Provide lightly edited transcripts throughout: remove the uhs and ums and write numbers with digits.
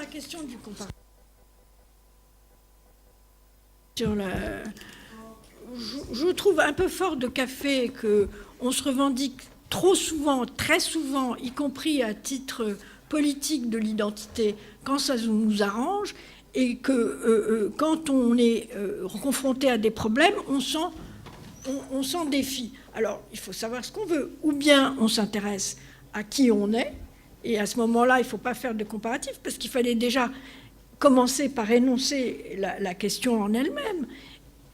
la question du comparatif, je trouve un peu fort de café qu'on se revendique trop souvent, très souvent, y compris à titre politique de l'identité, quand ça nous arrange, et que quand on est confronté à des problèmes, on s'en défie. Alors, il faut savoir ce qu'on veut. Ou bien on s'intéresse à qui on est, et à ce moment-là, il ne faut pas faire de comparatif, parce qu'il fallait déjà commencer par énoncer la question en elle-même.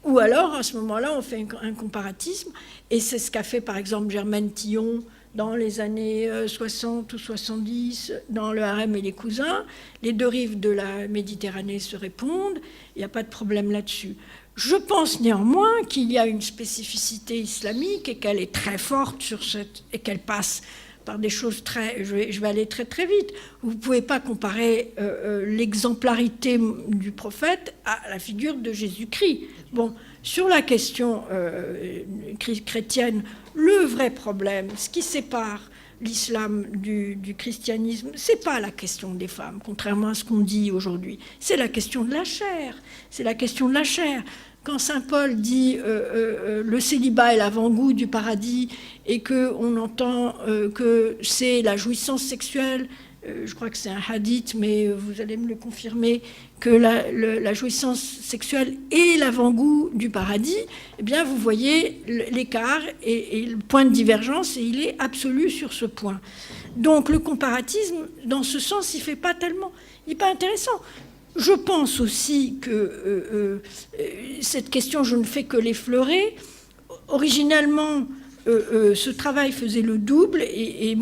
Ou alors, à ce moment-là, on fait un comparatisme, et c'est ce qu'a fait, par exemple, Germaine Tillon dans les années 60 ou 70, dans Le Harem et les cousins. Les deux rives de la Méditerranée se répondent, il n'y a pas de problème là-dessus. Je pense néanmoins qu'il y a une spécificité islamique et qu'elle est très forte sur et qu'elle passe par des choses très... Je vais aller très très vite. Vous ne pouvez pas comparer l'exemplarité du prophète à la figure de Jésus-Christ. Bon, sur la question chrétienne, le vrai problème, ce qui sépare l'islam du christianisme, c'est pas la question des femmes, contrairement à ce qu'on dit aujourd'hui. C'est la question de la chair. C'est la question de la chair. Quand saint Paul dit le célibat est l'avant-goût du paradis et qu'on entend que c'est la jouissance sexuelle, je crois que c'est un hadith, mais vous allez me le confirmer, que la jouissance sexuelle est l'avant-goût du paradis, eh bien vous voyez l'écart et le point de divergence, et il est absolu sur ce point. Donc le comparatisme, dans ce sens, il n'est pas intéressant. Je pense aussi que cette question, je ne fais que l'effleurer. Originellement, ce travail faisait le double, et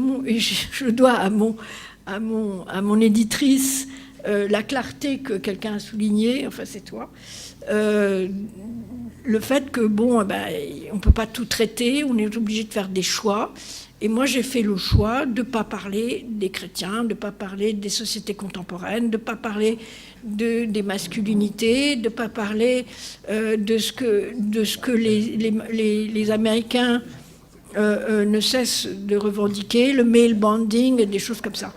je dois à mon éditrice la clarté que quelqu'un a soulignée, enfin c'est toi, le fait que, bon, on ne peut pas tout traiter, on est obligé de faire des choix. Et moi, j'ai fait le choix de ne pas parler des chrétiens, de ne pas parler des sociétés contemporaines, de ne pas parler des masculinités, de ne pas parler de ce que les Américains ne cessent de revendiquer, le male bonding, des choses comme ça.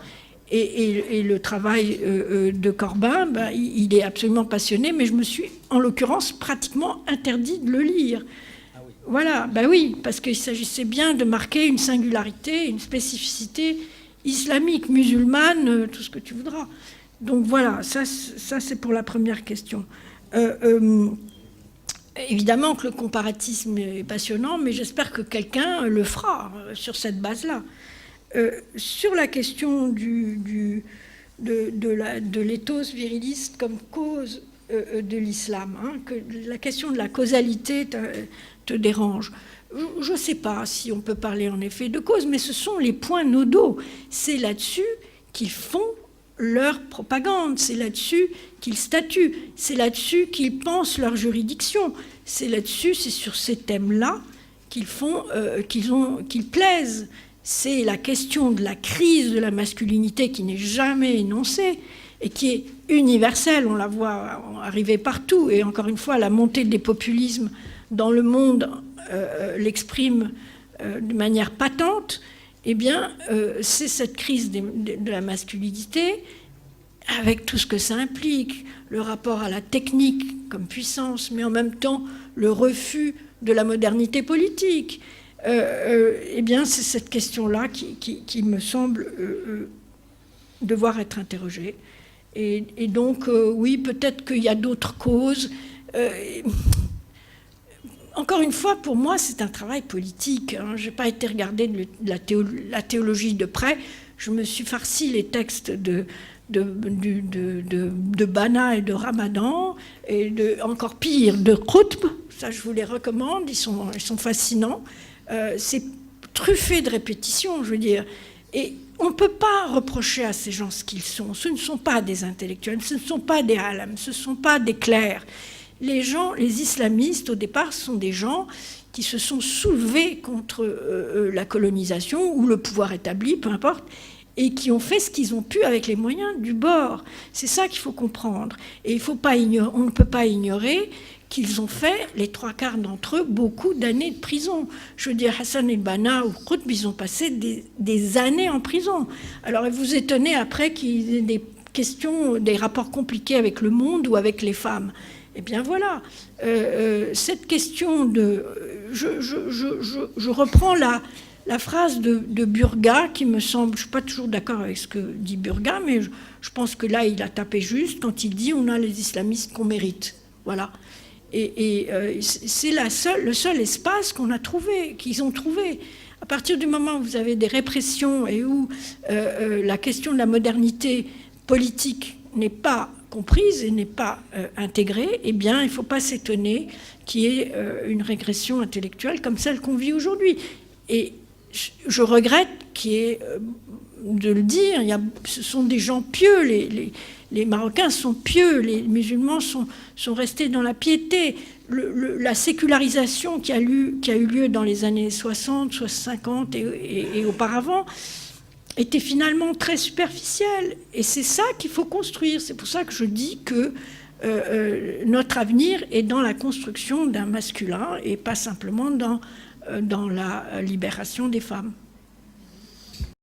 Et le travail de Corbin, il est absolument passionné, mais je me suis, en l'occurrence, pratiquement interdit de le lire. Voilà, oui, parce qu'il s'agissait bien de marquer une singularité, une spécificité islamique, musulmane, tout ce que tu voudras. Donc voilà, ça c'est pour la première question. Évidemment que le comparatisme est passionnant, mais j'espère que quelqu'un le fera sur cette base-là. Sur la question de l'éthos viriliste comme cause de l'islam, que la question de la causalité te dérange. Je ne sais pas si on peut parler en effet de cause, mais ce sont les points nodaux. C'est là-dessus qu'ils font leur propagande, c'est là-dessus qu'ils statuent, c'est là-dessus qu'ils pensent leur juridiction, c'est là-dessus, c'est sur ces thèmes-là qu'ils plaisent. C'est la question de la crise de la masculinité qui n'est jamais énoncée et qui est universelle, on la voit arriver partout, et encore une fois, la montée des populismes dans le monde l'exprime de manière patente. Eh bien, c'est cette crise de la masculinité, avec tout ce que ça implique, le rapport à la technique comme puissance, mais en même temps le refus de la modernité politique. Eh bien, c'est cette question-là qui me semble devoir être interrogée. Et donc, oui, peut-être qu'il y a d'autres causes. Encore une fois, pour moi, c'est un travail politique. Je n'ai pas été regarder la théologie de près. Je me suis farci les textes de Banna et de Ramadan, et encore pire, de Qutb. Ça, je vous les recommande, ils sont fascinants. C'est truffé de répétitions, je veux dire. Et on ne peut pas reprocher à ces gens ce qu'ils sont. Ce ne sont pas des intellectuels, ce ne sont pas des halams, ce ne sont pas des clercs. Les islamistes, au départ, sont des gens qui se sont soulevés contre la colonisation ou le pouvoir établi, peu importe, et qui ont fait ce qu'ils ont pu avec les moyens du bord. C'est ça qu'il faut comprendre. Et on ne peut pas ignorer qu'ils ont fait, les trois quarts d'entre eux, beaucoup d'années de prison. Je veux dire, Hassan el-Banna ou Qutb, ils ont passé des années en prison. Alors, vous étonnez après qu'ils aient question des rapports compliqués avec le monde ou avec les femmes. Eh bien voilà, cette question de... Je reprends la phrase de Burga qui me semble... Je ne suis pas toujours d'accord avec ce que dit Burga, mais je pense que là, il a tapé juste quand il dit « on a les islamistes qu'on mérite ». Voilà. Et c'est le seul espace qu'on a trouvé, qu'ils ont trouvé. À partir du moment où vous avez des répressions et où la question de la modernité politique n'est pas comprise et n'est pas intégrée, eh bien, il ne faut pas s'étonner qu'il y ait une régression intellectuelle comme celle qu'on vit aujourd'hui. Et je regrette qu'il y ait, de le dire, ce sont des gens pieux, les Marocains sont pieux, les musulmans sont restés dans la piété. La sécularisation qui a eu lieu dans les années 60, 50 et auparavant était finalement très superficielle. Et c'est ça qu'il faut construire. C'est pour ça que je dis que notre avenir est dans la construction d'un masculin et pas simplement dans la libération des femmes.